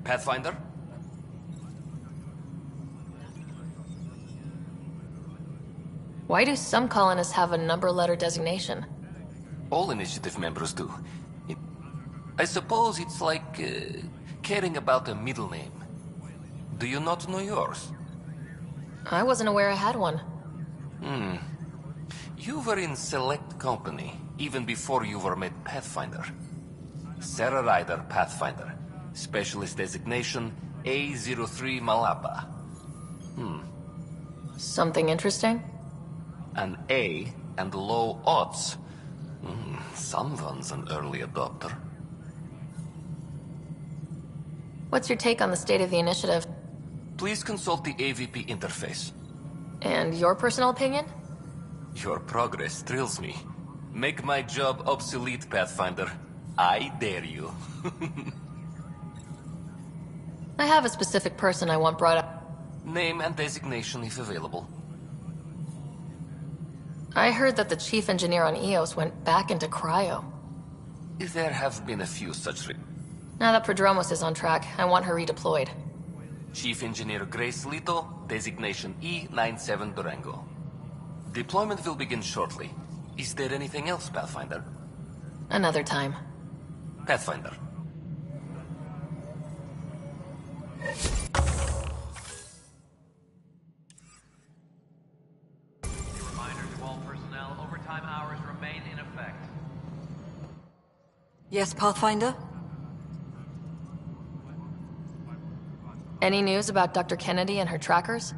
Pathfinder? Why do some colonists have a number letter designation? All initiative members do. I suppose it's like caring about a middle name. Do you not know yours? I wasn't aware I had one. You were in select company, even before you were made Pathfinder. Sarah Ryder, Pathfinder. Specialist designation, A03 Malapa. Something interesting? An A and low odds. Someone's an early adopter. What's your take on the state of the initiative? Please consult the AVP interface. And your personal opinion? Your progress thrills me. Make my job obsolete, Pathfinder. I dare you. I have a specific person I want brought up. Name and designation if available. I heard that the chief engineer on EOS went back into cryo. There have been a few such... Now that Prodromos is on track, I want her redeployed. Chief Engineer Grace Lito, designation E97 Durango. Deployment will begin shortly. Is there anything else, Pathfinder? Another time. Pathfinder. Reminder to all personnel, overtime hours remain in effect. Yes, Pathfinder? Any news about Dr. Kennedy and her trackers?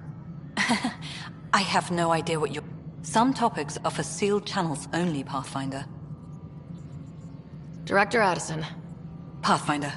I have no idea what you're... Some topics are for sealed channels only, Pathfinder. Director Addison. Pathfinder.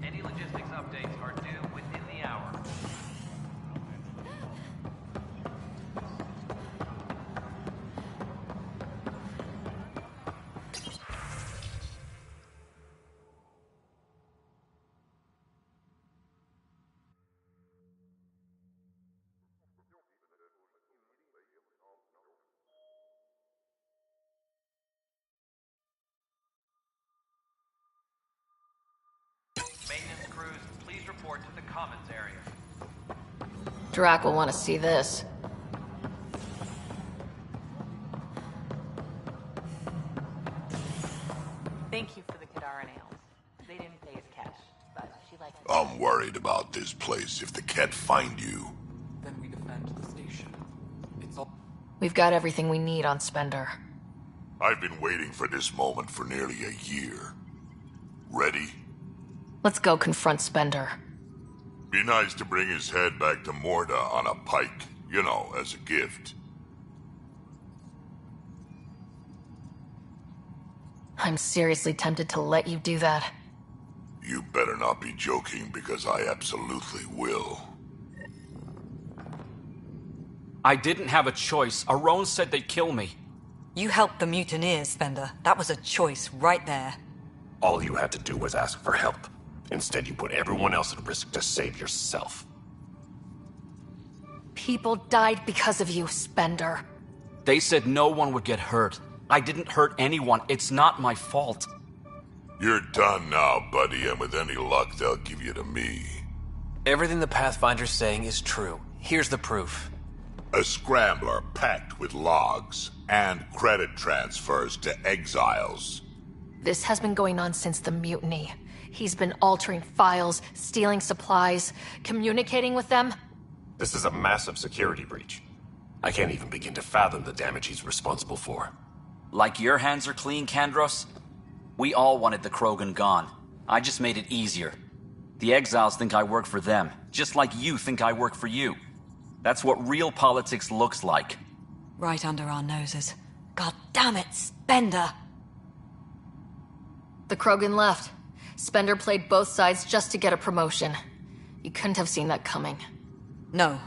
Any logistics updates are due within the hour. Maintenance crews, please report to the commons area. Drac will want to see this. Thank you for the Kadara nails. They didn't pay as cash, but she liked it. I'm worried about this place. If the Ket find you... Then we defend the station. It's all... We've got everything we need on Spender. I've been waiting for this moment for nearly a year. Ready? Let's go confront Spender. Be nice to bring his head back to Morda on a pike. You know, as a gift. I'm seriously tempted to let you do that. You better not be joking, because I absolutely will. I didn't have a choice. Aron said they'd kill me. You helped the mutineers, Spender. That was a choice right there. All you had to do was ask for help. Instead, you put everyone else at risk to save yourself. People died because of you, Spender. They said no one would get hurt. I didn't hurt anyone. It's not my fault. You're done now, buddy, and with any luck, they'll give you to me. Everything the Pathfinder's saying is true. Here's the proof. A scrambler packed with logs and credit transfers to exiles. This has been going on since the mutiny. He's been altering files, stealing supplies, communicating with them. This is a massive security breach. I can't even begin to fathom the damage he's responsible for. Like your hands are clean, Kandros? We all wanted the Krogan gone. I just made it easier. The exiles think I work for them, just like you think I work for you. That's what real politics looks like. Right under our noses. God damn it, Spender! The Krogan left. Spender played both sides just to get a promotion. You couldn't have seen that coming. No.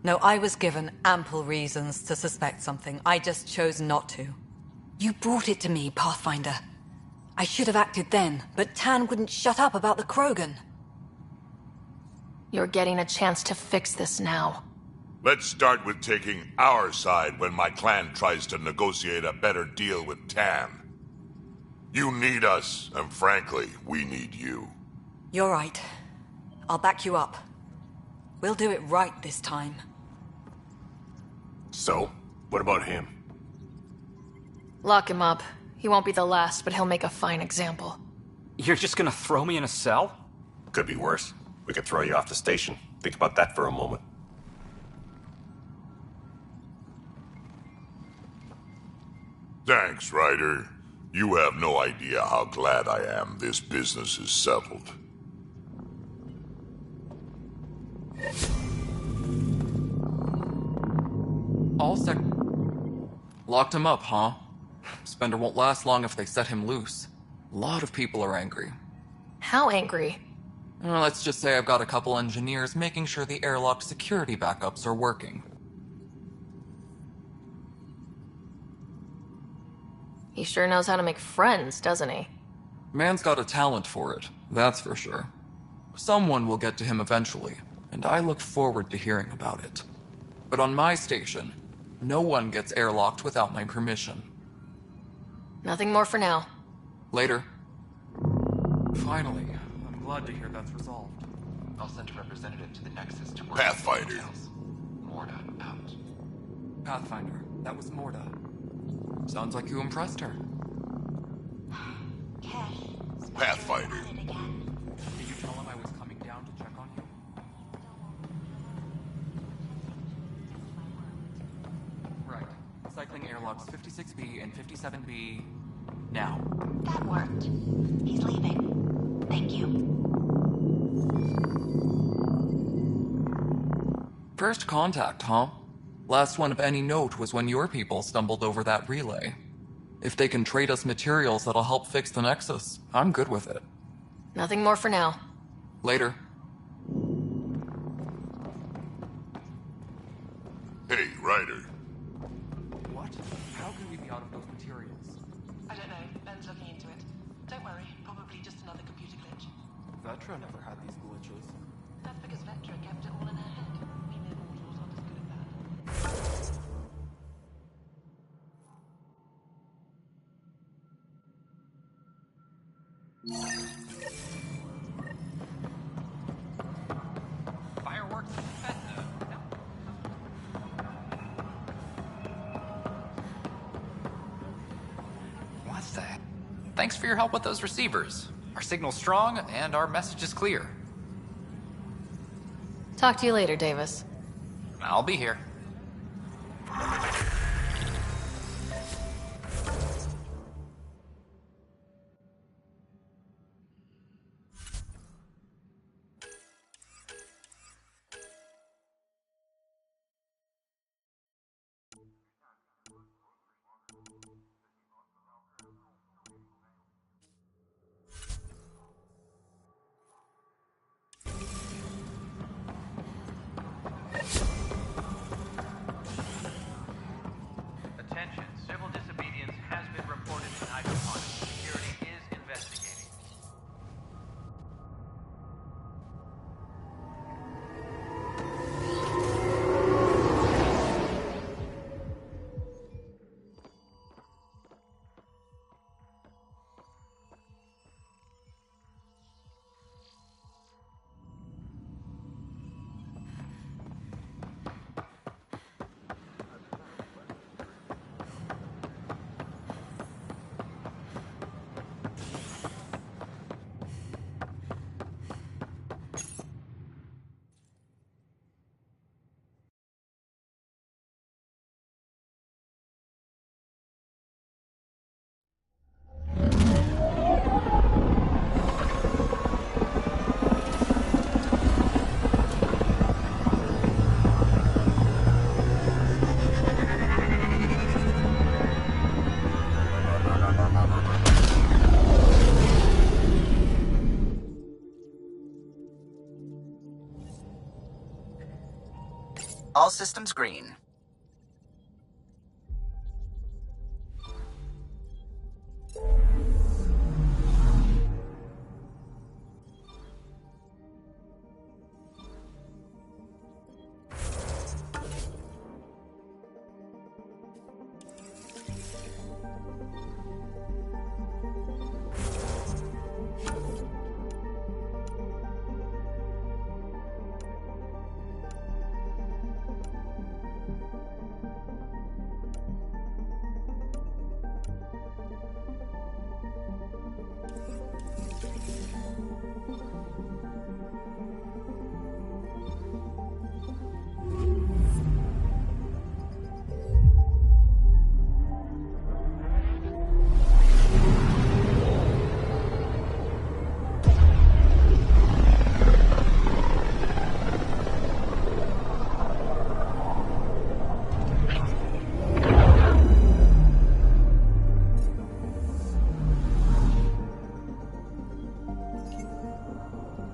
No, I was given ample reasons to suspect something. I just chose not to. You brought it to me, Pathfinder. I should have acted then, but Tan wouldn't shut up about the Krogan. You're getting a chance to fix this now. Let's start with taking our side when my clan tries to negotiate a better deal with Tan. You need us, and frankly, we need you. You're right. I'll back you up. We'll do it right this time. So, what about him? Lock him up. He won't be the last, but he'll make a fine example. You're just gonna throw me in a cell? Could be worse. We could throw you off the station. Think about that for a moment. Thanks, Ryder. You have no idea how glad I am this business is settled. All sec... Locked him up, huh? Spender won't last long if they set him loose. A lot of people are angry. How angry? Let's just say I've got a couple engineers making sure the airlock security backups are working. He sure knows how to make friends, doesn't he? Man's got a talent for it, that's for sure. Someone will get to him eventually, and I look forward to hearing about it. But on my station, no one gets airlocked without my permission. Nothing more for now. Later. Finally, I'm glad to hear that's resolved. I'll send a representative to the Nexus to work Pathfinder. on the details. Morta out. Pathfinder, that was Morta. Sounds like you impressed her. Pathfinder. Did you tell him I was coming down to check on you? Right. Cycling airlocks 56B and 57B... now. That worked. He's leaving. Thank you. First contact, huh? Last one of any note was when your people stumbled over that relay. If they can trade us materials that'll help fix the Nexus, I'm good with it. Nothing more for now. Later. Hey, Ryder. What? How can we be out of those materials? I don't know. Ben's looking into it. Don't worry. Probably just another computer glitch. Vetra never had these glitches. That's because Vectra kept it all in her head. We mere mortals aren't as good at that. Fireworks and Bethesda. What the? Thanks for your help with those receivers. Our signal's strong, and our message is clear. Talk to you later, Davis. I'll be here. All systems green.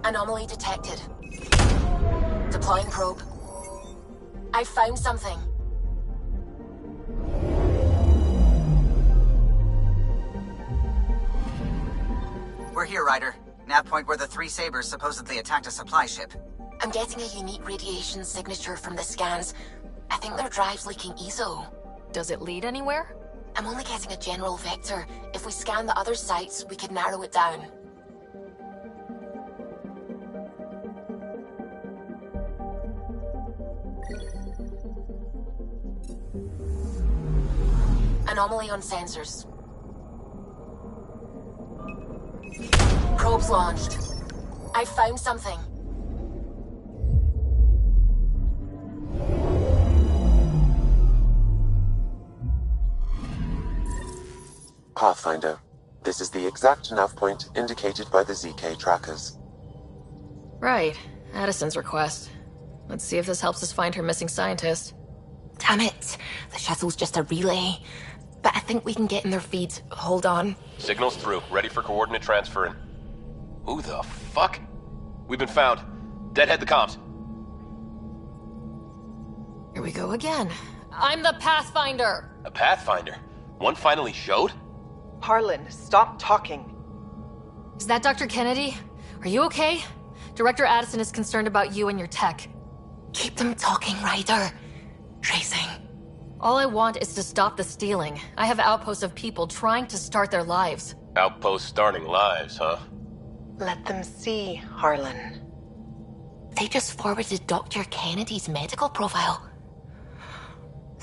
Anomaly detected. Deploying probe. I found something. We're here, Ryder. Nav point where the three Sabres supposedly attacked a supply ship. I'm getting a unique radiation signature from the scans. I think their drive's leaking ESO. Does it lead anywhere? I'm only getting a general vector. If we scan the other sites, we could narrow it down. Anomaly on sensors. Probes launched. I found something. Pathfinder, this is the exact nav point indicated by the ZK trackers. Right. Addison's request. Let's see if this helps us find her missing scientist. Damn it. The shuttle's just a relay. But I think we can get in their feeds. Hold on. Signal's through. Ready for coordinate transferring. Who the fuck? We've been found. Deadhead the comms. Here we go again. I'm the Pathfinder! A Pathfinder? One finally showed? Harlan, stop talking. Is that Dr. Kennedy? Are you okay? Director Addison is concerned about you and your tech. Keep them talking, Ryder. Tracing. All I want is to stop the stealing. I have outposts of people trying to start their lives. Outpost starting lives, huh? Let them see, Harlan. They just forwarded Dr. Kennedy's medical profile.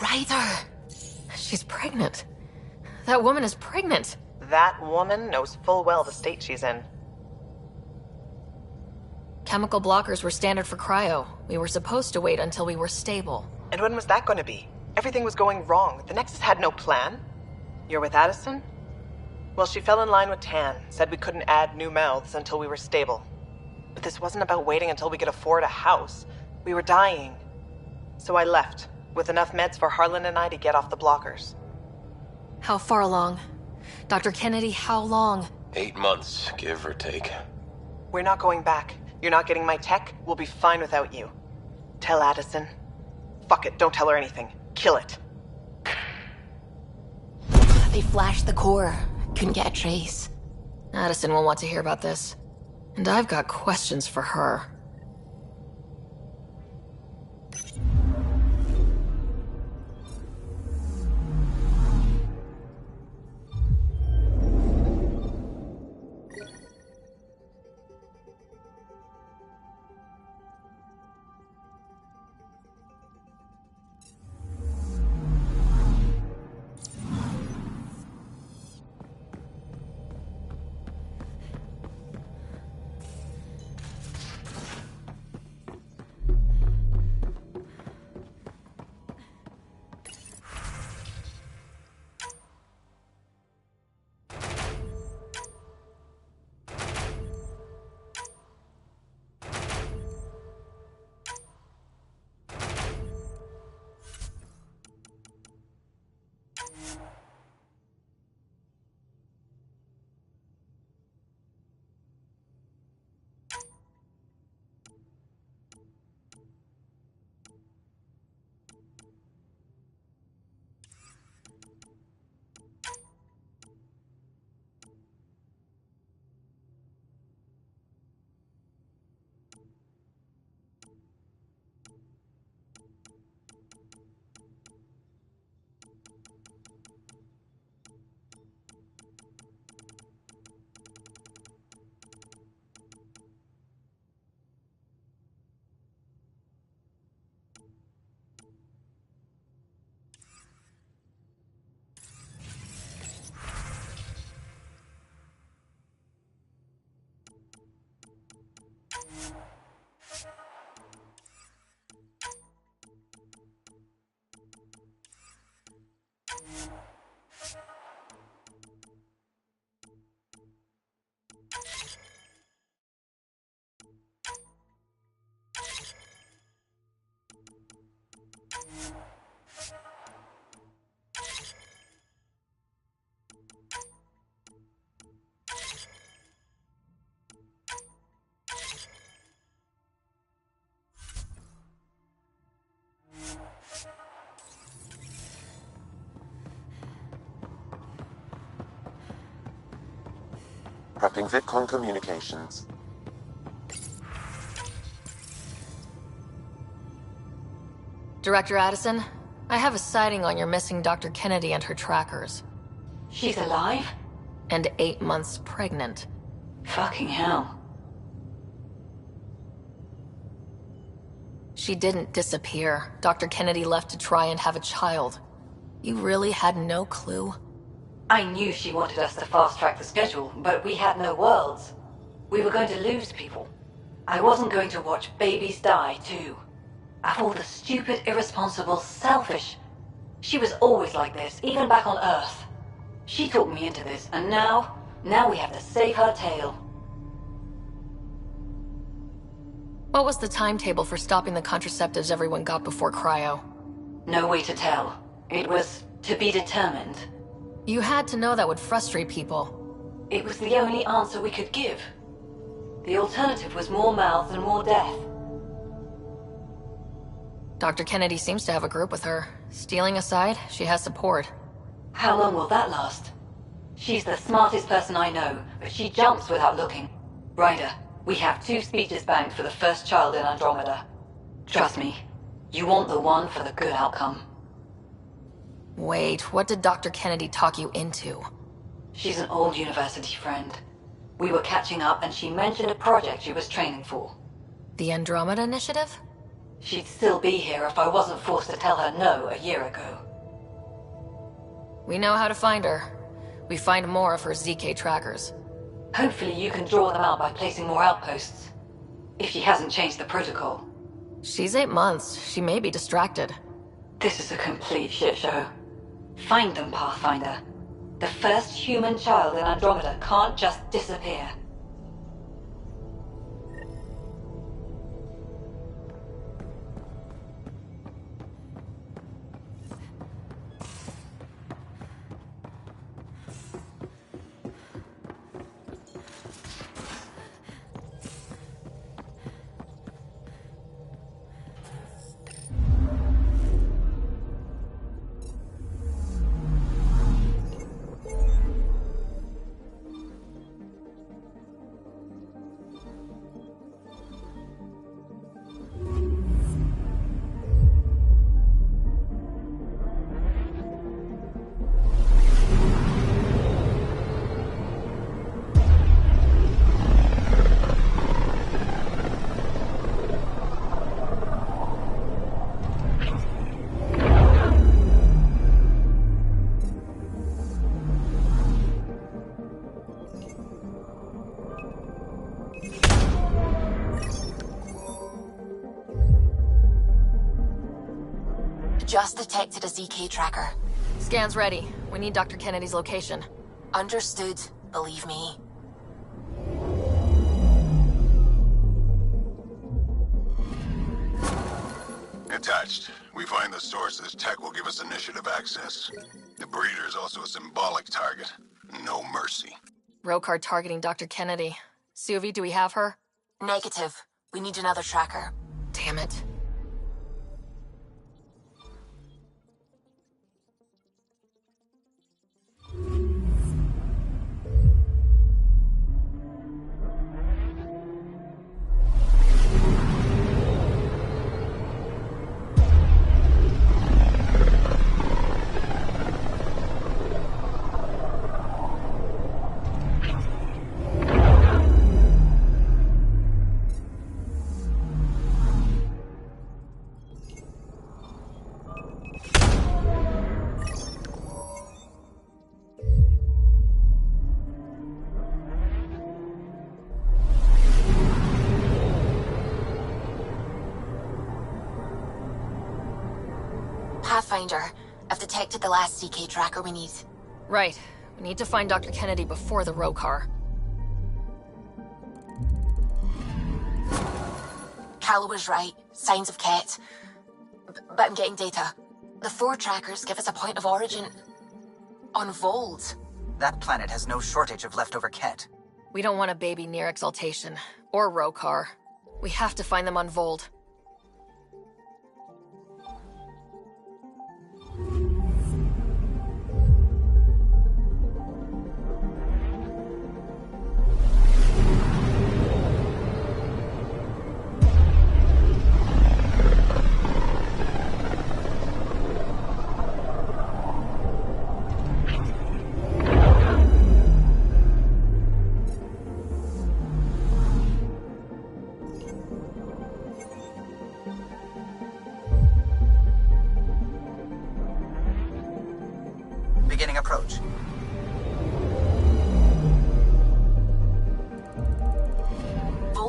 Ryder! She's pregnant. That woman is pregnant. That woman knows full well the state she's in. Chemical blockers were standard for cryo. We were supposed to wait until we were stable. And when was that going to be? Everything was going wrong. The Nexus had no plan. You're with Addison? Well, she fell in line with Tan, said we couldn't add new mouths until we were stable. But this wasn't about waiting until we could afford a house. We were dying. So I left, with enough meds for Harlan and I to get off the blockers. How far along? Dr. Kennedy, how long? 8 months, give or take. We're not going back. You're not getting my tech. We'll be fine without you. Tell Addison. Fuck it, don't tell her anything. Kill it. They flashed the core. Couldn't get a trace. Addison will want to hear about this. And I've got questions for her. prepping VidCon communications. Director Addison, I have a sighting on your missing Dr. Kennedy and her trackers. She's alive? And 8 months pregnant. Fucking hell. She didn't disappear. Dr. Kennedy left to try and have a child. You really had no clue? I knew she wanted us to fast-track the schedule, but we had no worlds. We were going to lose people. I wasn't going to watch babies die, too. Of all the stupid, irresponsible, selfish... She was always like this, even back on Earth. She talked me into this, and now we have to save her tail. What was the timetable for stopping the contraceptives everyone got before cryo? No way to tell. It was to be determined. You had to know that would frustrate people. It was the only answer we could give. The alternative was more mouths and more death. Dr. Kennedy seems to have a group with her. Stealing aside, she has support. How long will that last? She's the smartest person I know, but she jumps without looking. Ryder, we have 2 speeches banked for the first child in Andromeda. Trust me, you want the one for the good outcome. Wait, what did Dr. Kennedy talk you into? She's an old university friend. We were catching up and she mentioned a project she was training for. The Andromeda Initiative? She'd still be here if I wasn't forced to tell her no a year ago. We know how to find her. We find more of her ZK trackers. Hopefully you can draw them out by placing more outposts. If she hasn't changed the protocol. She's 8 months. She may be distracted. This is a complete shit show. Find them, Pathfinder. The first human child in Andromeda can't just disappear. Just detected a ZK tracker. Scan's ready. We need Dr. Kennedy's location. Understood, believe me. Attached. We find the sources. Tech will give us initiative access. The breeder is also a symbolic target. No mercy. Rokar targeting Dr. Kennedy. Suvi, do we have her? Negative. We need another tracker. Damn it. Pathfinder, I've detected the last CK tracker we need. Right. We need to find Dr. Kennedy before the Rokar. Cal was right. Signs of Ket. But I'm getting data. The 4 trackers give us a point of origin on Vold. That planet has no shortage of leftover Ket. We don't want a baby near Exaltation. Or Rokar. We have to find them on Vold.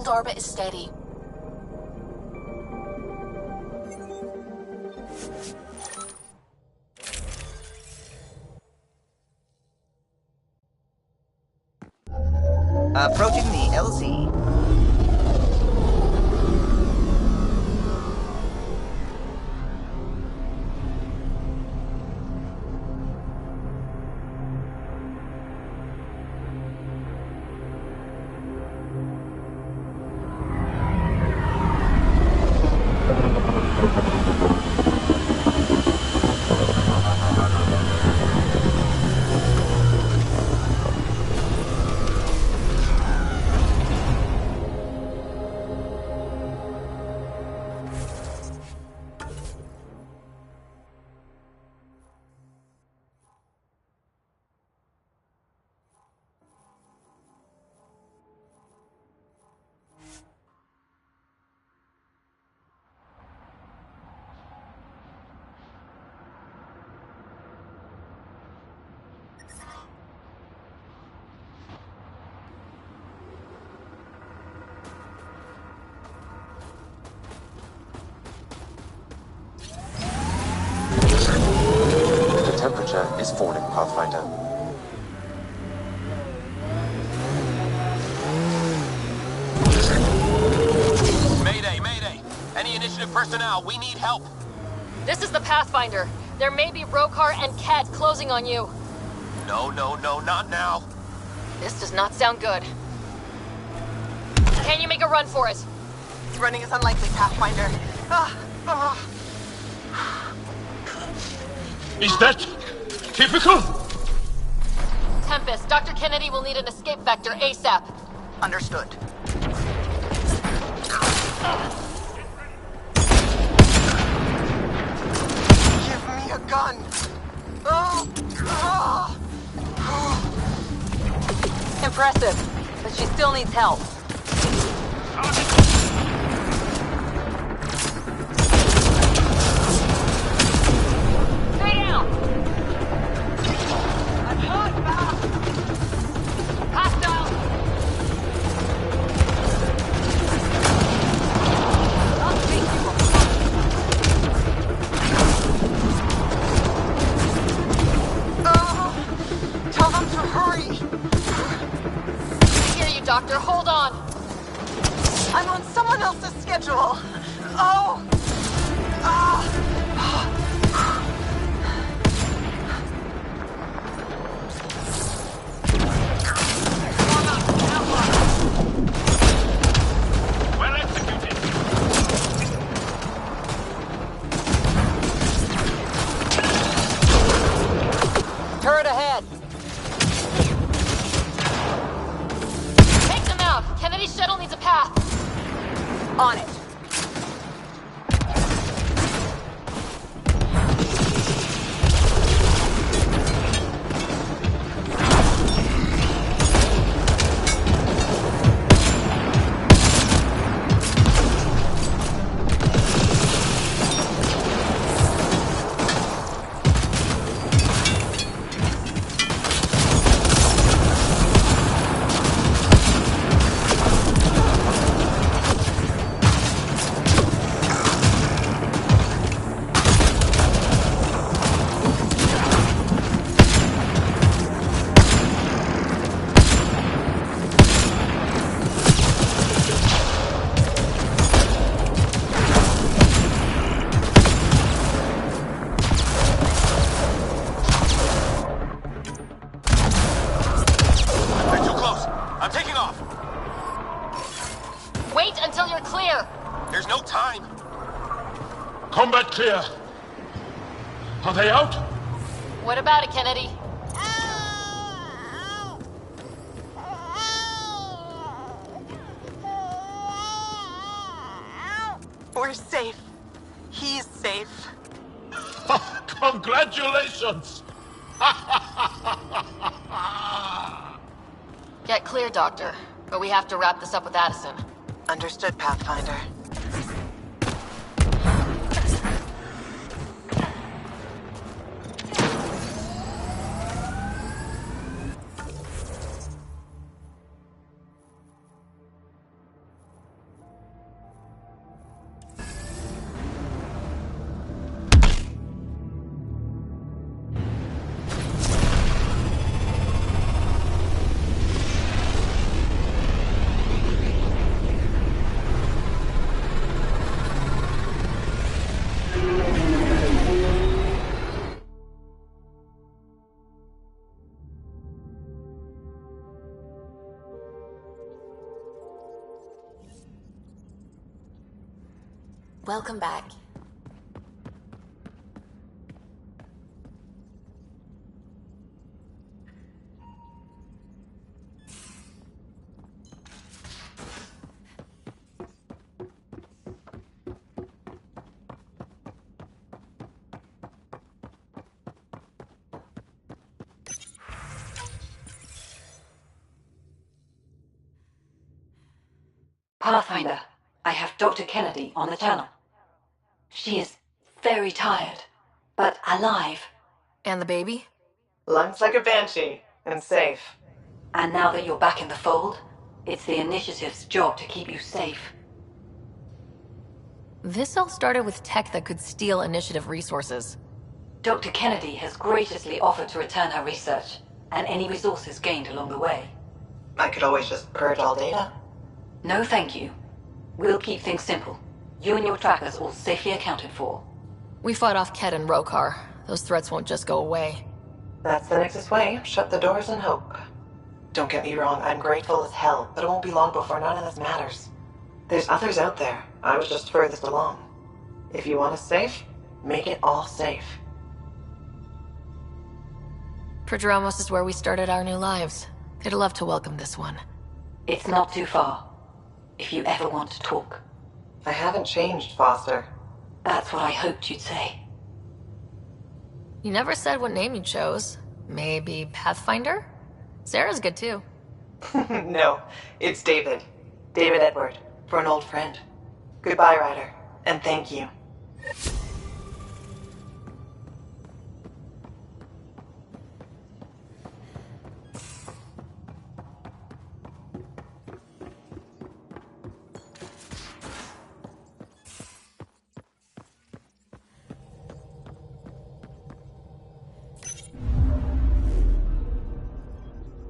Hold orbit is steady. Approaching the LZ. Temperature is falling, Pathfinder. Mayday, mayday! Any initiative personnel, we need help! This is the Pathfinder. There may be Rokar and Ket closing on you. No, not now! This does not sound good. Can you make a run for it? Running is unlikely, Pathfinder. Is that typical? Tempest, Dr. Kennedy will need an escape vector ASAP. Understood. Give me a gun. Impressive, but she still needs help. Stay down! I'm hurt, Hostile! Tell them to hurry. I hear you, Doctor. Hold on. I'm on someone else's schedule. Oh! Well executed. Turret ahead. Take them out. Kennedy's shuttle needs a path. On it. Combat clear. Are they out? What about it, Kennedy? We're safe. He's safe. Congratulations! Get clear, Doctor. But we have to wrap this up with Addison. Understood, Pathfinder. Welcome back. Pathfinder, I have Dr. Kennedy on the channel. She is very tired, but alive. And the baby? Lungs like a banshee, and safe. And now that you're back in the fold, it's the Initiative's job to keep you safe. This all started with tech that could steal Initiative resources. Dr. Kennedy has graciously offered to return her research, and any resources gained along the way. I could always just purge all data. No thank you. We'll keep things simple. You and your trackers all safely accounted for. We fought off Ket and Rokar. Those threats won't just go away. That's the Nexus way. Shut the doors and hope. Don't get me wrong, I'm grateful as hell, but it won't be long before none of this matters. There's others out there. I was just furthest along. If you want us safe, make it all safe. Prodromos is where we started our new lives. They'd love to welcome this one. It's not too far. If you ever want to talk. I haven't changed, Foster. That's what I hoped you'd say. You never said what name you chose. Maybe Pathfinder? Sarah's good too. No, it's David. David Edward, for an old friend. Goodbye, Ryder, and thank you.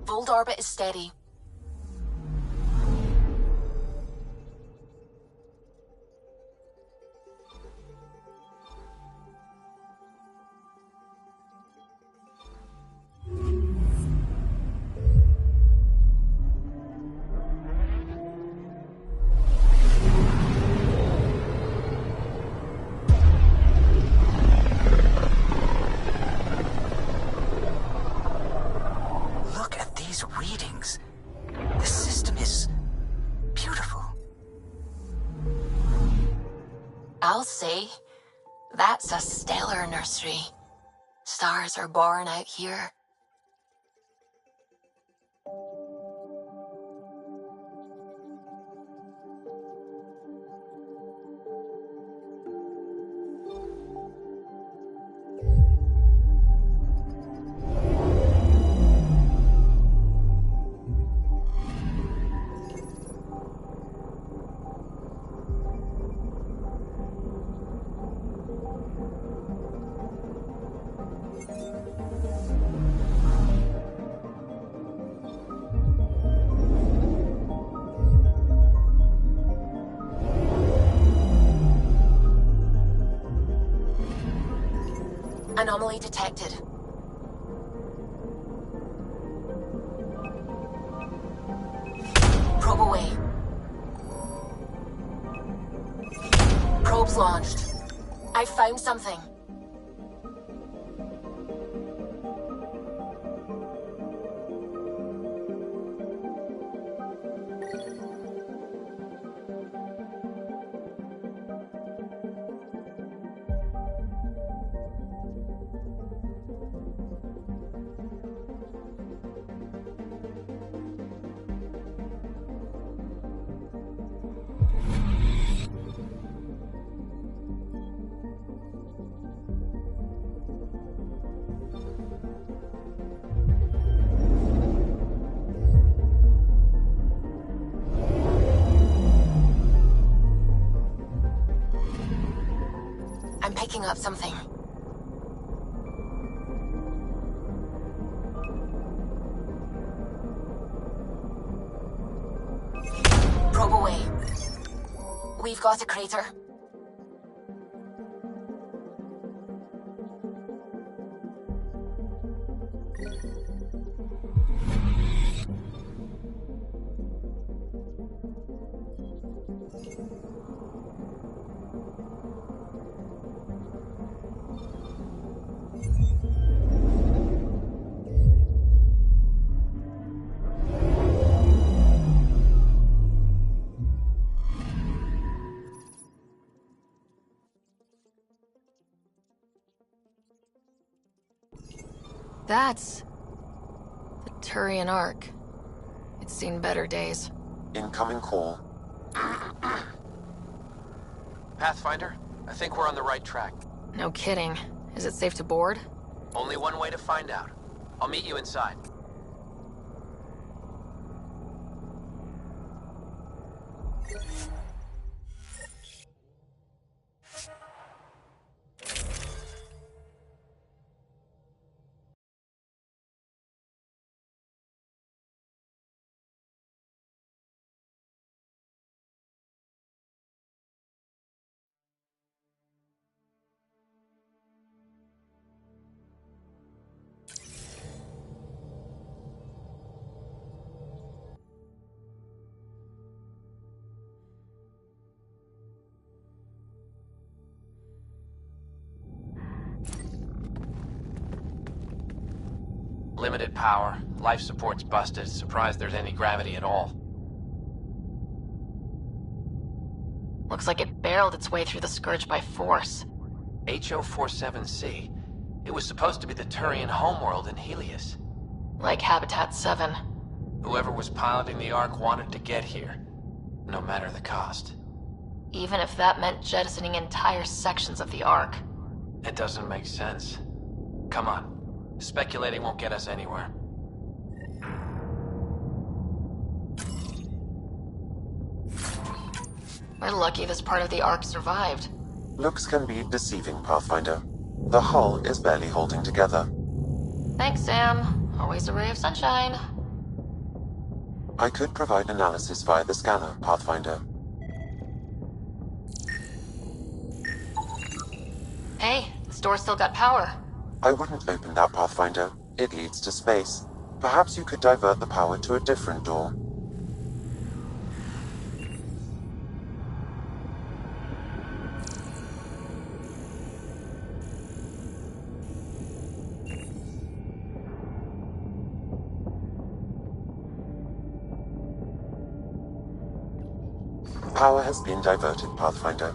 Fold orbit is steady. Readings. The system is beautiful. I'll say, that's a stellar nursery. Stars are born out here. Anomaly detected. Probe away. Probe's launched. I found something. I'm picking up something. Probe away. We've got a crater. That's the Turian Ark. It's seen better days. Incoming call. Pathfinder, I think we're on the right track. No kidding. Is it safe to board? Only one way to find out. I'll meet you inside. Limited power. Life support's busted. Surprised there's any gravity at all. Looks like it barreled its way through the Scourge by force. HO-47C. It was supposed to be the Turian homeworld in Helios. Like Habitat 7. Whoever was piloting the Ark wanted to get here, no matter the cost. Even if that meant jettisoning entire sections of the Ark. It doesn't make sense. Come on. Speculating won't get us anywhere. We're lucky this part of the Ark survived. Looks can be deceiving, Pathfinder. The hull is barely holding together. Thanks, Sam. Always a ray of sunshine. I could provide analysis via the scanner, Pathfinder. Hey, this door's still got power. I wouldn't open that, Pathfinder. It leads to space. Perhaps you could divert the power to a different door. Power has been diverted, Pathfinder.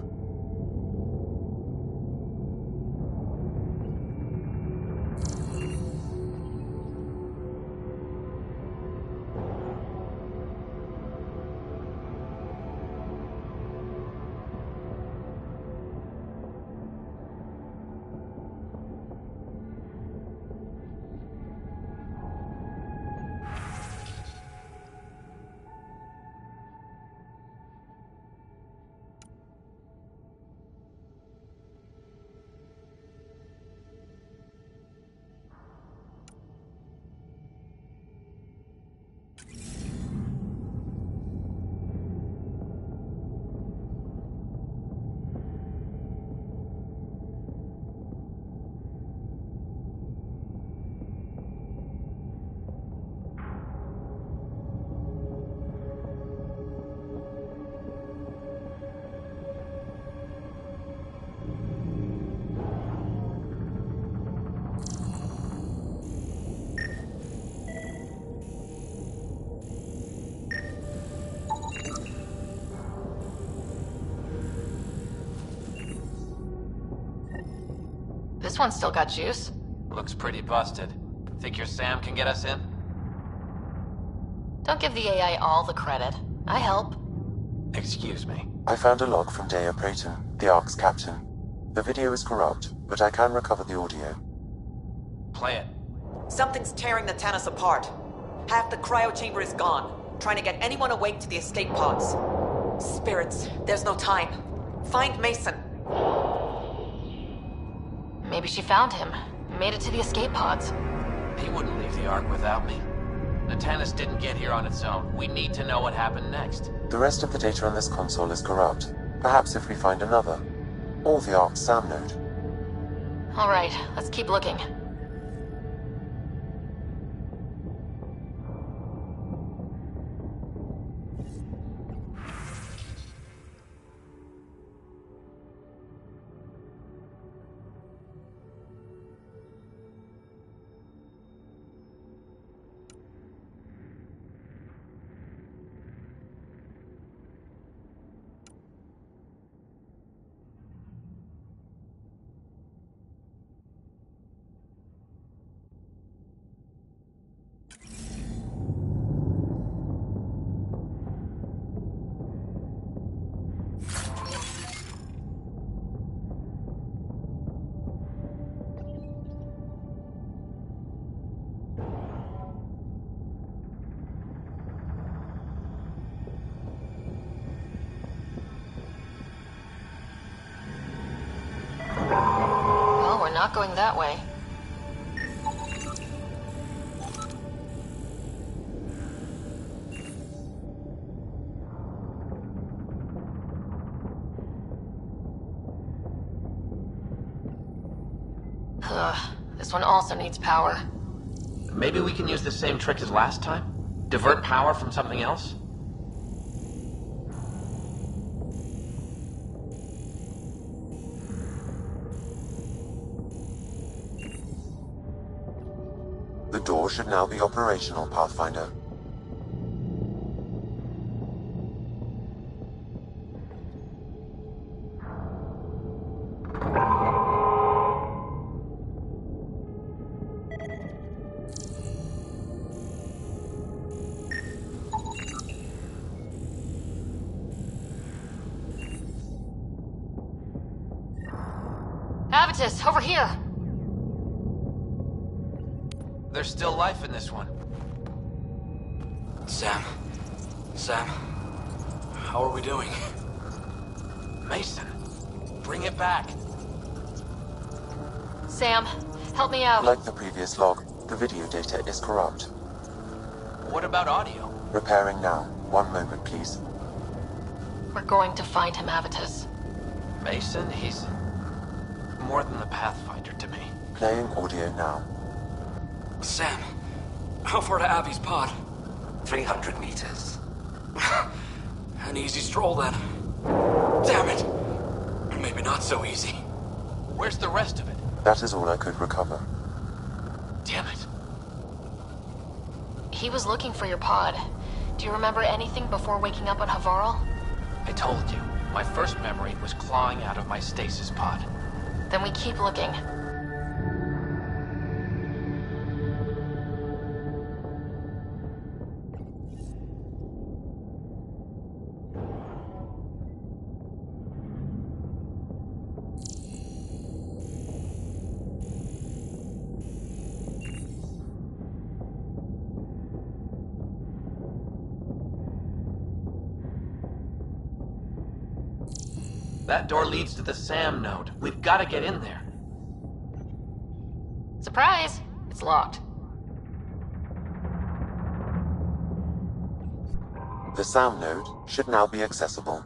This one's still got juice. Looks pretty busted. Think your Sam can get us in? Don't give the AI all the credit. I help. Excuse me. I found a log from Dea Prayton, the Ark's captain. The video is corrupt, but I can recover the audio. Play it. Something's tearing the Tannis apart. Half the cryo chamber is gone, trying to get anyone awake to the escape pods. Spirits, there's no time. Find Mason. Maybe she found him. Made it to the escape pods. He wouldn't leave the Ark without me. The Tannis didn't get here on its own. We need to know what happened next. The rest of the data on this console is corrupt. Perhaps if we find another. Or the Ark's SAM node. Alright, let's keep looking. Not going that way. Ugh, this one also needs power. Maybe we can use the same trick as last time? Divert power from something else? The door should now be operational, Pathfinder. Avitus, over here! There's still life in this one. Sam? How are we doing? Mason, bring it back. Sam, help me out. Like the previous log, the video data is corrupt. What about audio? Repairing now. 1 moment, please. We're going to find him, Avitus. Mason, he's more than the Pathfinder to me. Playing audio now. Sam, how far to Abby's pod? 300 meters. An easy stroll then. Damn it! Maybe not so easy. Where's the rest of it? That is all I could recover. Damn it. He was looking for your pod. Do you remember anything before waking up on Havarl? I told you. My first memory was clawing out of my stasis pod. Then we keep looking. That door leads to the SAM node. We've got to get in there. Surprise! It's locked. The SAM node should now be accessible.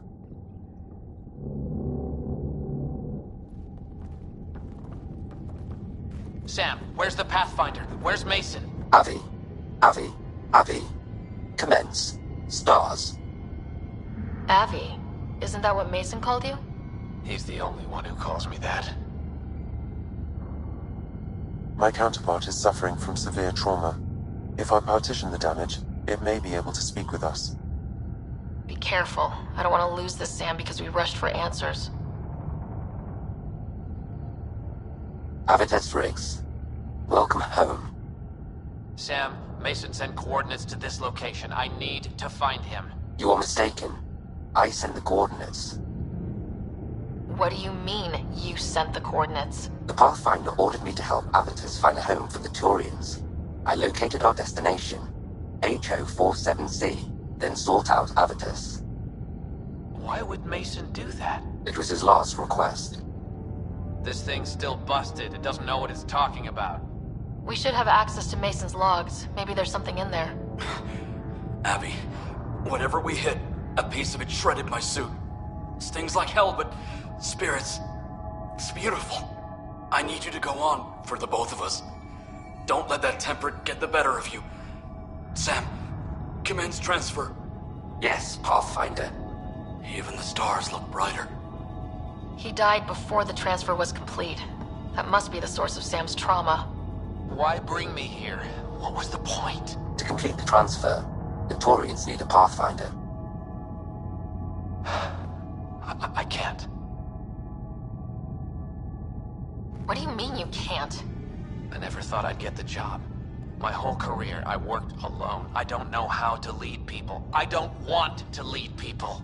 Sam, where's the Pathfinder? Where's Mason? Avi. Commence. Stars. Avi. Isn't that what Mason called you? He's the only one who calls me that. My counterpart is suffering from severe trauma. If I partition the damage, it may be able to speak with us. Be careful. I don't want to lose this Sam because we rushed for answers. Avitus Riggs. Welcome home. Sam, Mason sent coordinates to this location. I need to find him. You are mistaken. I sent the coordinates. What do you mean, you sent the coordinates? The Pathfinder ordered me to help Avitus find a home for the Turians. I located our destination, HO47C, then sought out Avitus. Why would Mason do that? It was his last request. This thing's still busted. It doesn't know what it's talking about. We should have access to Mason's logs. Maybe there's something in there. Abby, whatever we hit, a piece of it shredded my suit. Stings like hell, but spirits, it's beautiful. I need you to go on for the both of us. Don't let that temper get the better of you. Sam, commence transfer. Yes, Pathfinder. Even the stars look brighter. He died before the transfer was complete. That must be the source of Sam's trauma. Why bring me here? What was the point? To complete the transfer, the Turians need a Pathfinder. I can't. What do you mean you can't? I never thought I'd get the job. My whole career, I worked alone. I don't know how to lead people. I don't want to lead people.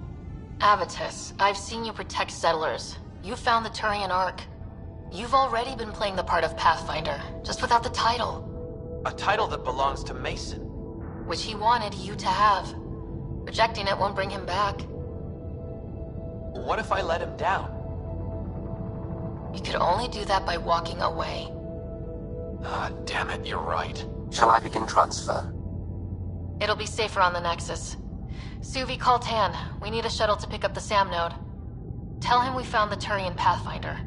Avitus, I've seen you protect settlers. You found the Turian Ark. You've already been playing the part of Pathfinder, just without the title. A title that belongs to Mason. Which he wanted you to have. Rejecting it won't bring him back. What if I let him down? You could only do that by walking away. Ah, damn it, you're right. Shall I begin transfer? It'll be safer on the Nexus. Suvi, call Tan. We need a shuttle to pick up the SAM node. Tell him we found the Turian Pathfinder.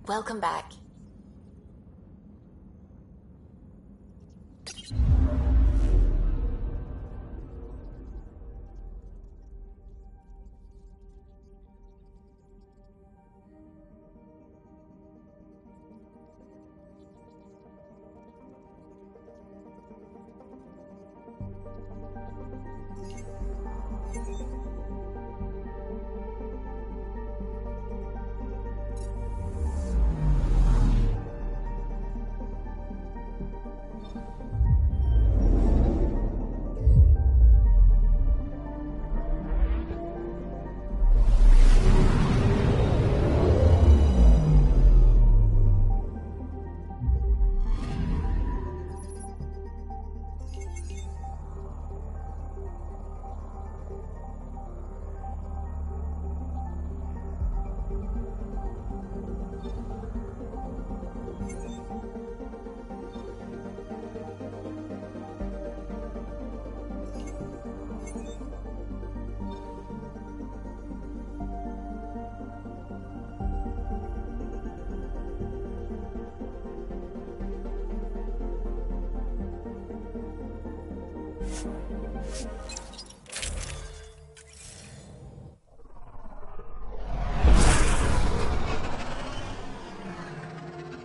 Welcome back.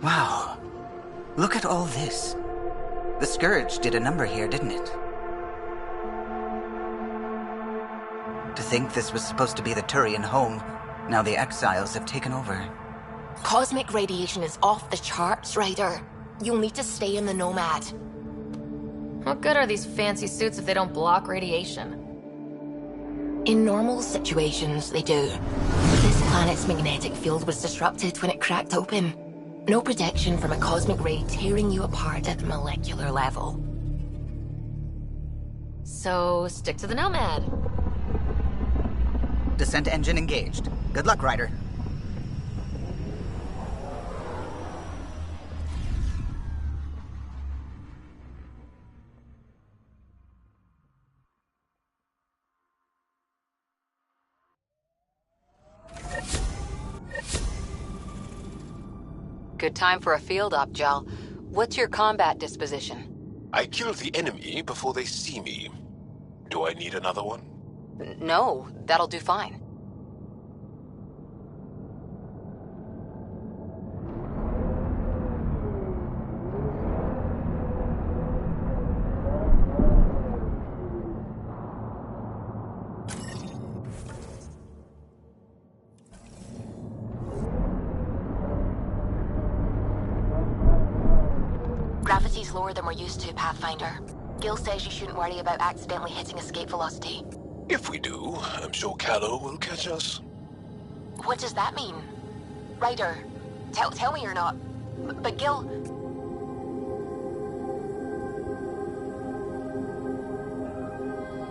Wow. Look at all this. The Scourge did a number here, didn't it? To think this was supposed to be the Turian home, now the Exiles have taken over. Cosmic radiation is off the charts, Ryder. You'll need to stay in the Nomad. What good are these fancy suits if they don't block radiation? In normal situations, they do. This planet's magnetic field was disrupted when it cracked open. No protection from a cosmic ray tearing you apart at the molecular level. So, stick to the Nomad. Descent engine engaged. Good luck, Ryder. Good time for a field op, Jal. What's your combat disposition? I kill the enemy before they see me. Do I need another one? No, that'll do fine. Gravity's lower than we're used to, Pathfinder. Gil says you shouldn't worry about accidentally hitting escape velocity. If we do, I'm sure Callow will catch us. What does that mean? Ryder, tell me you're not. But Gil...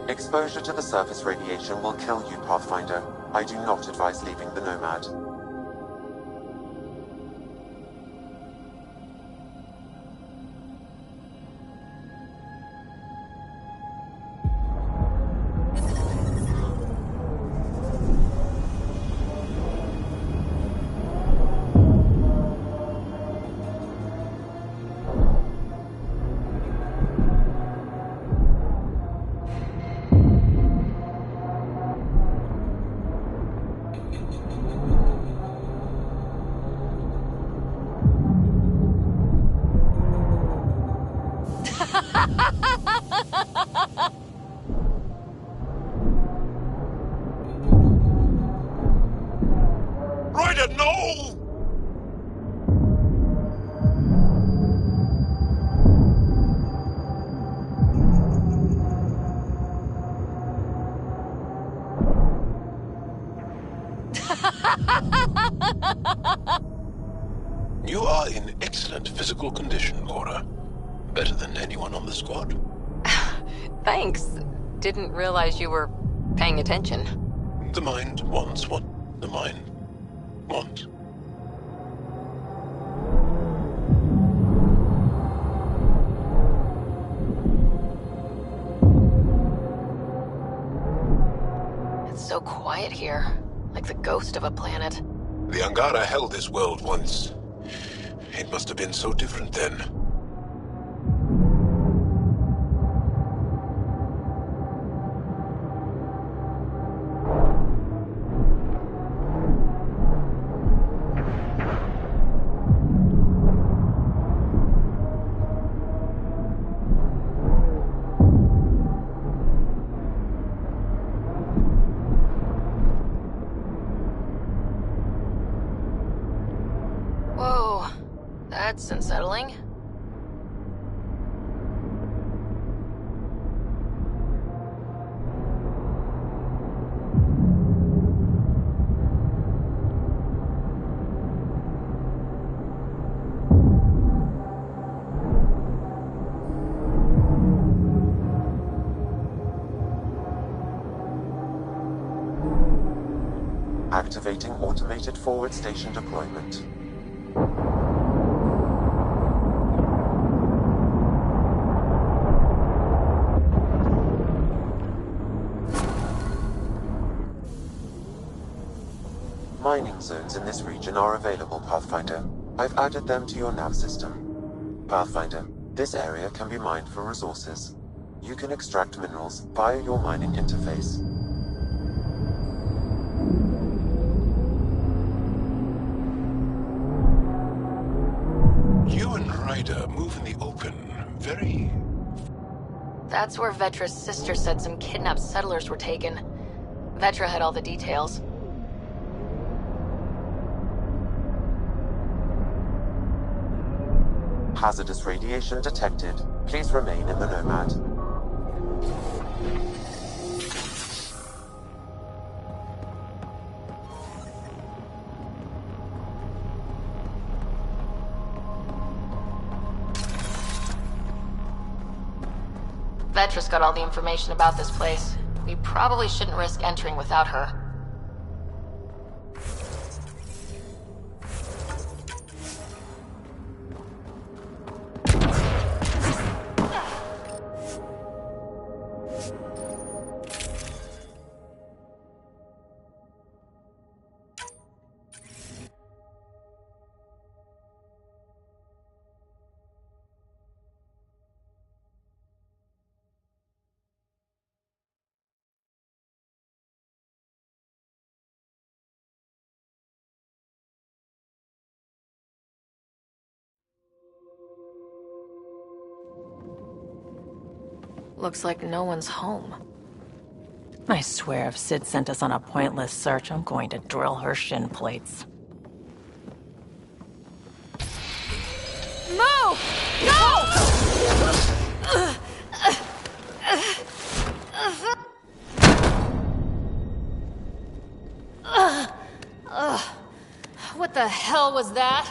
Exposure to the surface radiation will kill you, Pathfinder. I do not advise leaving the Nomad. Ryder, no! You are in excellent physical condition, Cora. Better than anyone on the squad. Thanks. Didn't realize you were paying attention. The mind wants what the mind wants. It's so quiet here, like the ghost of a planet. The Angara held this world once. It must have been so different then. Whoa, that's unsettling. Activating automated forward station deployment. Mining zones in this region are available, Pathfinder. I've added them to your nav system. Pathfinder, this area can be mined for resources. You can extract minerals via your mining interface. You and Ryder move in the open. Very... That's where Vetra's sister said some kidnapped settlers were taken. Vetra had all the details. Hazardous radiation detected. Please remain in the Nomad. Vetra's got all the information about this place. We probably shouldn't risk entering without her. Looks like no one's home. I swear if Sid sent us on a pointless search, I'm going to drill her shin plates. Move! No! What the hell was that?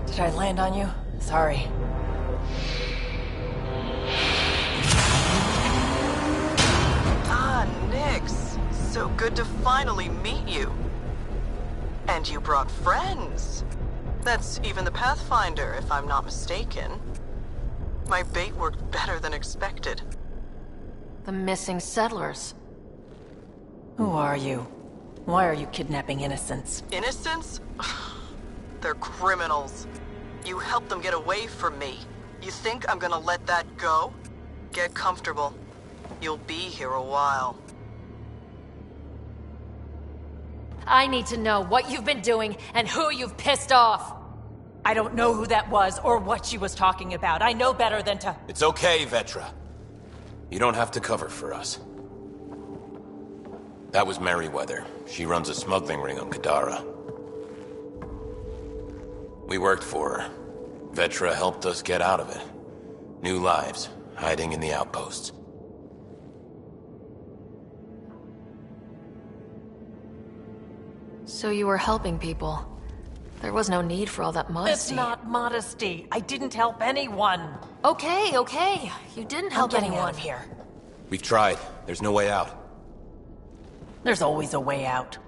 Did I land on you? Sorry. Ah, Nix. So good to finally meet you. And you brought friends. That's even the Pathfinder, if I'm not mistaken. My bait worked better than expected. The missing settlers. Who are you? Why are you kidnapping innocents? Innocents? They're criminals. You helped them get away from me. You think I'm gonna let that go? Get comfortable. You'll be here a while. I need to know what you've been doing and who you've pissed off. I don't know who that was or what she was talking about. I know better than to... It's okay, Vetra. You don't have to cover for us. That was Merryweather. She runs a smuggling ring on Kadara. We worked for her. Vetra helped us get out of it. New lives, hiding in the outposts. So you were helping people. There was no need for all that modesty. It's not modesty. I didn't help anyone. Okay, okay. You didn't help I'm getting anyone. out of here. We've tried. There's no way out. There's always a way out.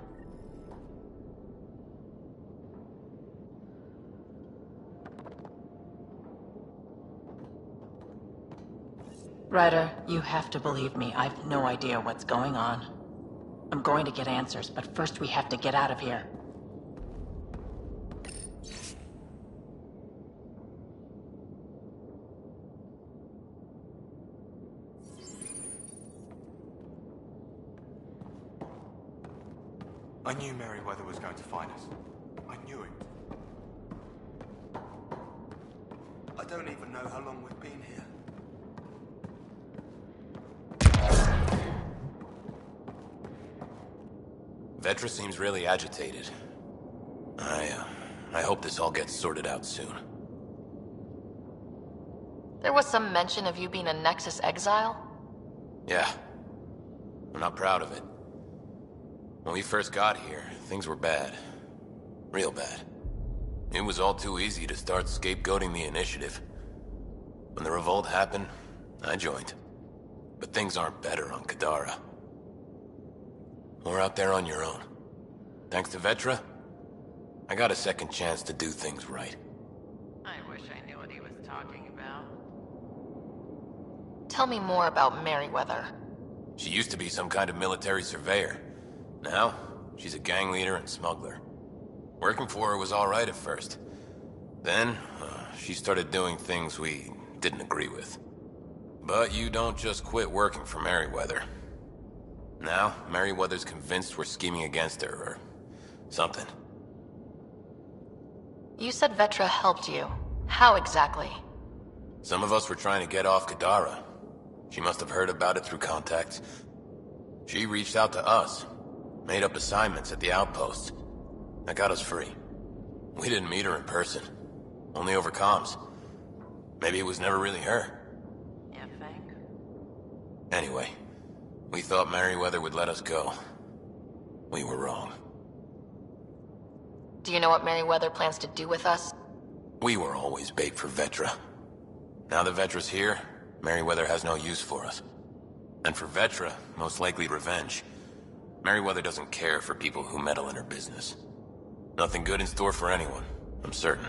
Ryder, you have to believe me. I've no idea what's going on. I'm going to get answers, but first we have to get out of here. I knew Merryweather was going to find us. I knew it. I don't even know how long we've been here. Vetra seems really agitated. I hope this all gets sorted out soon. There was some mention of you being a Nexus exile? Yeah. I'm not proud of it. When we first got here, things were bad. Real bad. It was all too easy to start scapegoating the initiative. When the revolt happened, I joined. But things aren't better on Kadara. Or out there on your own. Thanks to Vetra, I got a second chance to do things right. I wish I knew what he was talking about. Tell me more about Merryweather. She used to be some kind of military surveyor. Now, she's a gang leader and smuggler. Working for her was alright at first. Then, she started doing things we didn't agree with. But you don't just quit working for Merryweather. Now, Merryweather's convinced we're scheming against her, or something. You said Vetra helped you. How exactly? Some of us were trying to get off Kadara. She must have heard about it through contacts. She reached out to us, made up assignments at the outpost. That got us free. We didn't meet her in person, only over comms. Maybe it was never really her. You think? Anyway, we thought Merryweather would let us go. We were wrong. Do you know what Merryweather plans to do with us? We were always bait for Vetra. Now that Vetra's here, Merryweather has no use for us. And for Vetra, most likely revenge. Merryweather doesn't care for people who meddle in her business. Nothing good in store for anyone, I'm certain.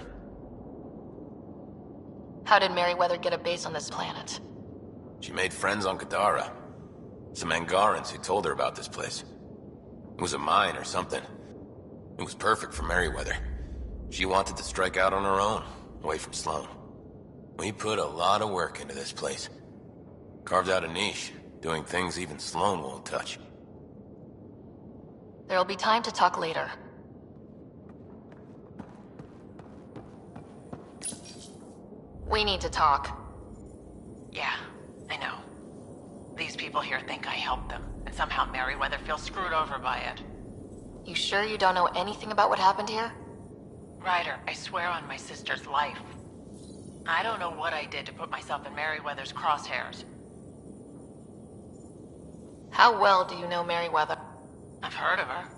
How did Merryweather get a base on this planet? She made friends on Kadara. Some Angarans who told her about this place. It was a mine or something. It was perfect for Merryweather. She wanted to strike out on her own, away from Sloan. We put a lot of work into this place. Carved out a niche, doing things even Sloan won't touch. There'll be time to talk later. We need to talk. Yeah, I know. These people here think I helped them, and somehow Merryweather feels screwed over by it. You sure you don't know anything about what happened here? Ryder, I swear on my sister's life. I don't know what I did to put myself in Merryweather's crosshairs. How well do you know Merryweather? I've heard of her.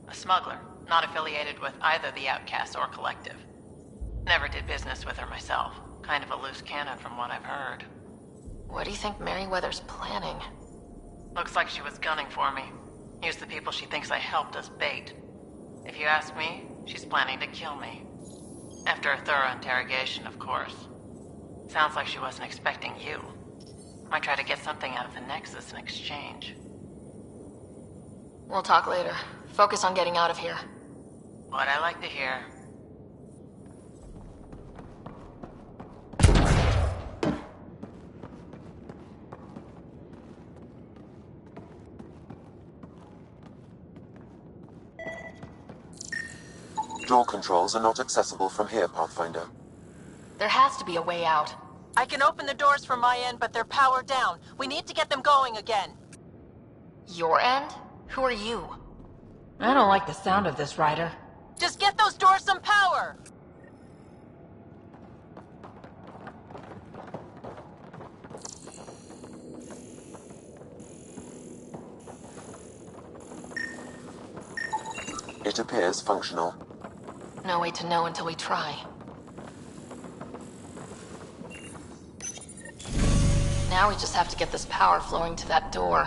A smuggler, not affiliated with either the Outcasts or Collective. Never did business with her myself. Kind of a loose cannon from what I've heard. What do you think Merryweather's planning? Looks like she was gunning for me. Use the people she thinks I helped as bait. If you ask me, she's planning to kill me. After a thorough interrogation, of course. Sounds like she wasn't expecting you. Might try to get something out of the Nexus in exchange. We'll talk later. Focus on getting out of here. What I like to hear. Door controls are not accessible from here, Pathfinder. There has to be a way out. I can open the doors from my end, but they're powered down. We need to get them going again. Your end? Who are you? I don't like the sound of this, Ryder. Just get those doors some power! It It appears functional. No way to know until we try. Now we just have to get this power flowing to that door.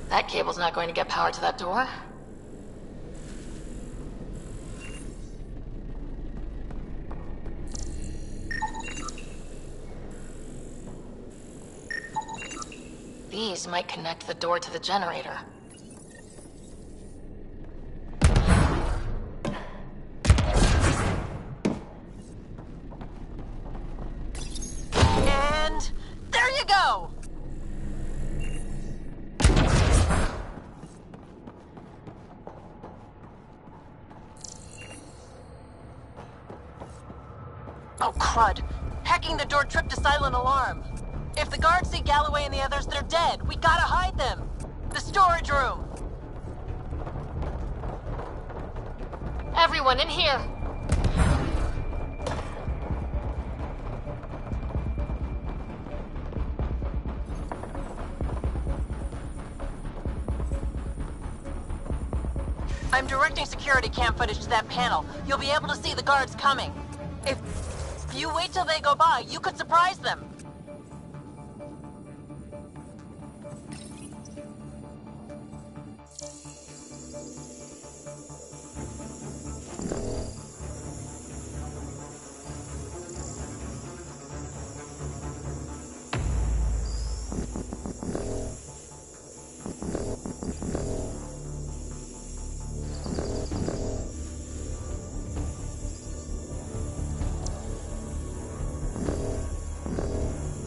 That cable's not going to get power to that door. These might connect the door to the generator. And there you go! Oh, crud. Hacking the door tripped a silent alarm. If the guards see Galloway and the others, they're dead. We gotta hide them. The storage room. Everyone in here! I'm directing security cam footage to that panel. You'll be able to see the guards coming. If you wait till they go by, you could surprise them.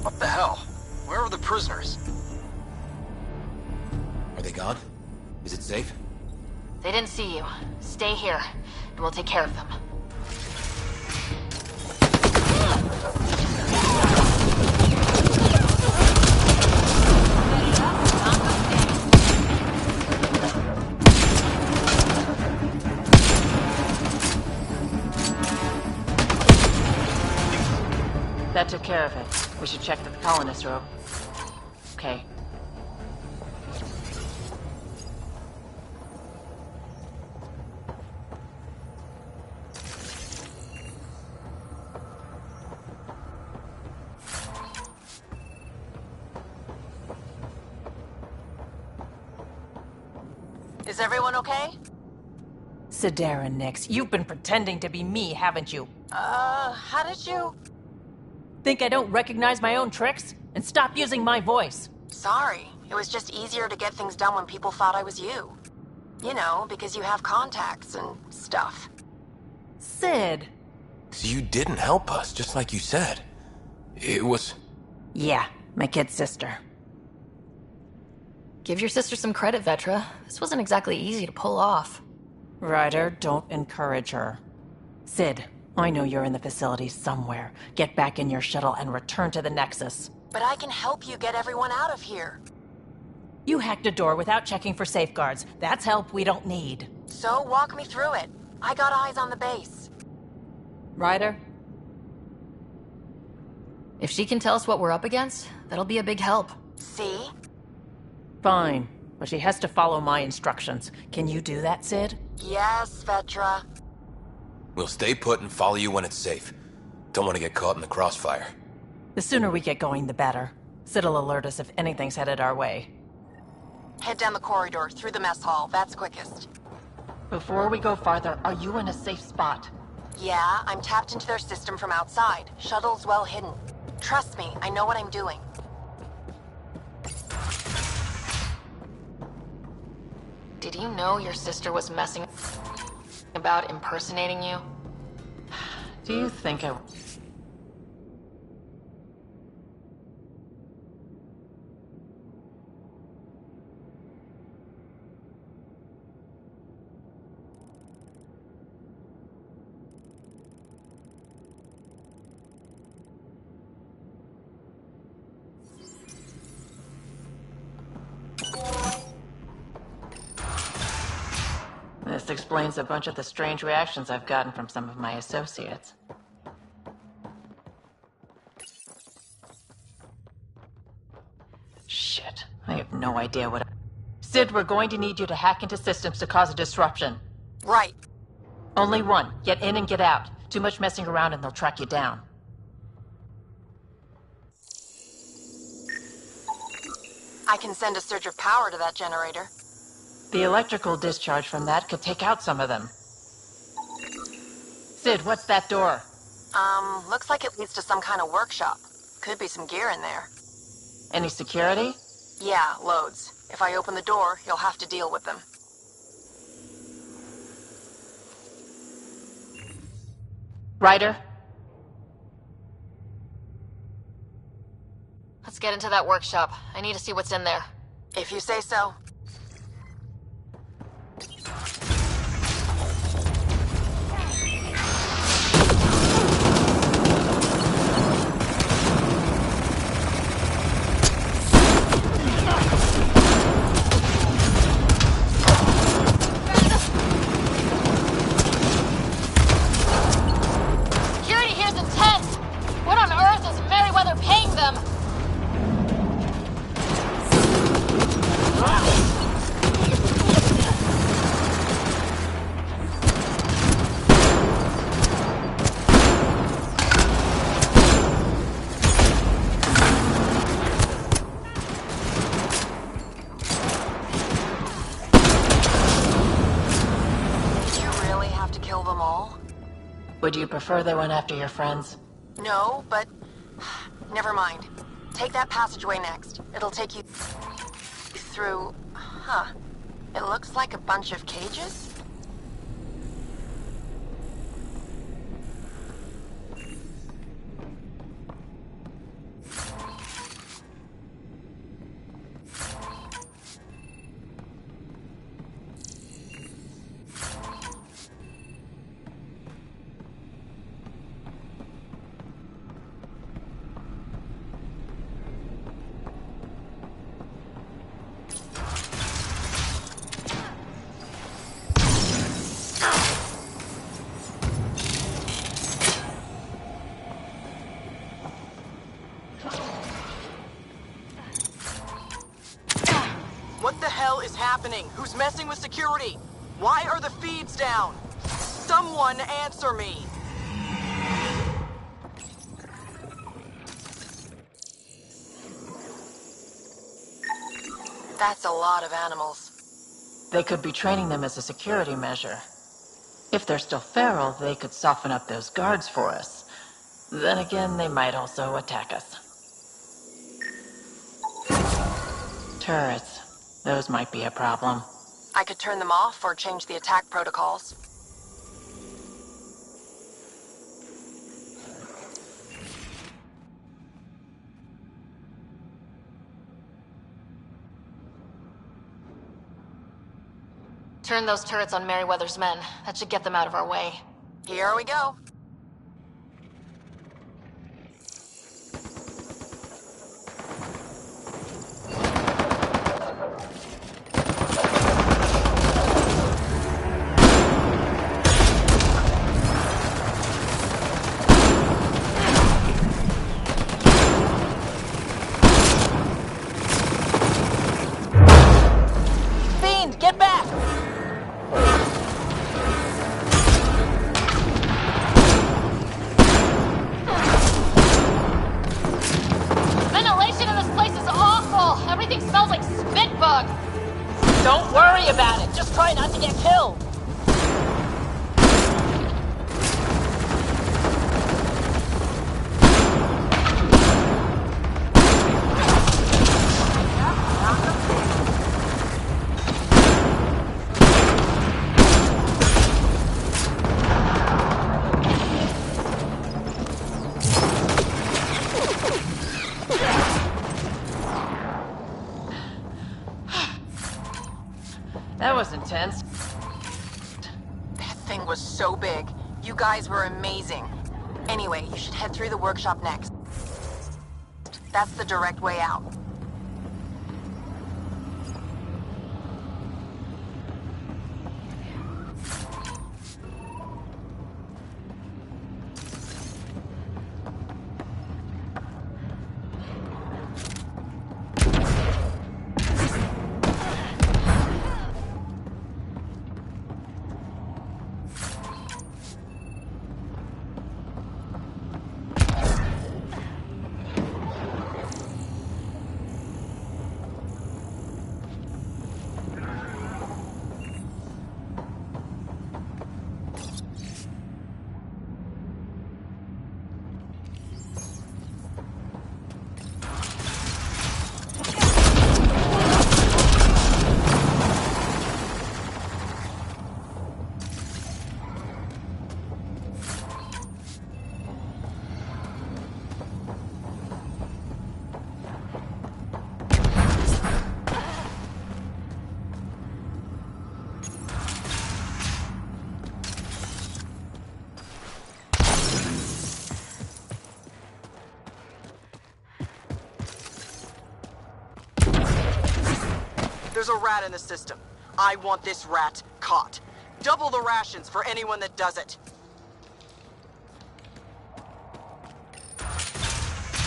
What the hell? Where are the prisoners? Are they gone? Is it safe? They didn't see you. Stay here, and we'll take care of them. That took care of it. We should check that the colonists are okay. Is everyone okay? Sidera Nix, you've been pretending to be me, haven't you? How did you... Think I don't recognize my own tricks? And stop using my voice. Sorry. It was just easier to get things done when people thought I was you. You know, because you have contacts and stuff. Sid. So you didn't help us, just like you said. It was... Yeah, my kid's sister. Give your sister some credit, Vetra. This wasn't exactly easy to pull off. Ryder, don't encourage her. Sid, I know you're in the facility somewhere. Get back in your shuttle and return to the Nexus. But I can help you get everyone out of here. You hacked a door without checking for safeguards. That's help we don't need. So walk me through it. I got eyes on the base. Ryder? If she can tell us what we're up against, that'll be a big help. See? Fine, but she has to follow my instructions. Can you do that, Sid? Yes, Vetra. We'll stay put and follow you when it's safe. Don't want to get caught in the crossfire. The sooner we get going, the better. Sid'll alert us if anything's headed our way. Head down the corridor, through the mess hall. That's quickest. Before we go farther, are you in a safe spot? Yeah, I'm tapped into their system from outside. Shuttle's well hidden. Trust me, I know what I'm doing. Did you know your sister was messing about impersonating you? Do you think I... This explains a bunch of the strange reactions I've gotten from some of my associates. Shit, I have no idea what Sid, we're going to need you to hack into systems to cause a disruption. Right. Only one. Get in and get out. Too much messing around and they'll track you down. I can send a surge of power to that generator. The electrical discharge from that could take out some of them. Sid, what's that door? Looks like it leads to some kind of workshop. Could be some gear in there. Any security? Yeah, loads. If I open the door, you'll have to deal with them. Ryder? Let's get into that workshop. I need to see what's in there. If you say so. Security here's intense! What on earth is Merryweather paying them? Did you really have to kill them all? Would you prefer they went after your friends? No, but... Never mind. Take that passageway next. It'll take you... through... Huh. It looks like a bunch of cages? What the hell is happening? Who's messing with security? Why are the feeds down? Someone answer me! That's a lot of animals. They could be training them as a security measure. If they're still feral, they could soften up those guards for us. Then again, they might also attack us. Turrets. Those might be a problem. I could turn them off or change the attack protocols. Turn those turrets on Merryweather's men. That should get them out of our way. Here we go. Fiend, get back! Ventilation in this place is awful! Everything smells like spit bug! Don't worry about it. Just try not to get killed. That was intense. That thing was so big. You guys were amazing. Anyway, you should head through the workshop next. That's the direct way out. There's a rat in the system. I want this rat caught. Double the rations for anyone that does it.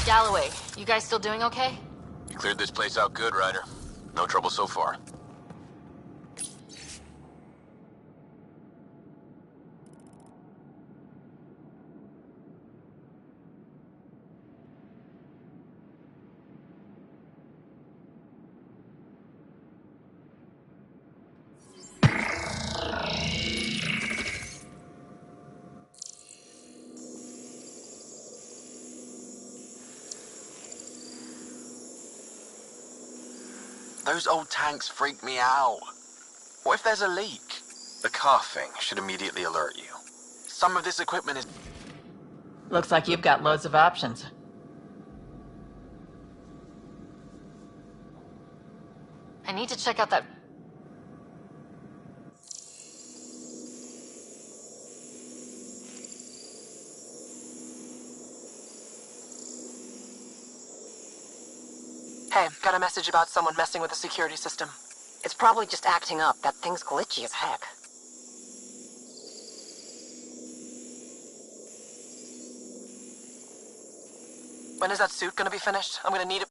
Galloway, you guys still doing okay? You cleared this place out good, Ryder. No trouble so far. Those old tanks freak me out. What if there's a leak? The coughing should immediately alert you. Some of this equipment is... Looks like you've got loads of options. I need to check out that... Hey, got a message about someone messing with the security system. It's probably just acting up. That thing's glitchy as heck. When is that suit gonna be finished? I'm gonna need it.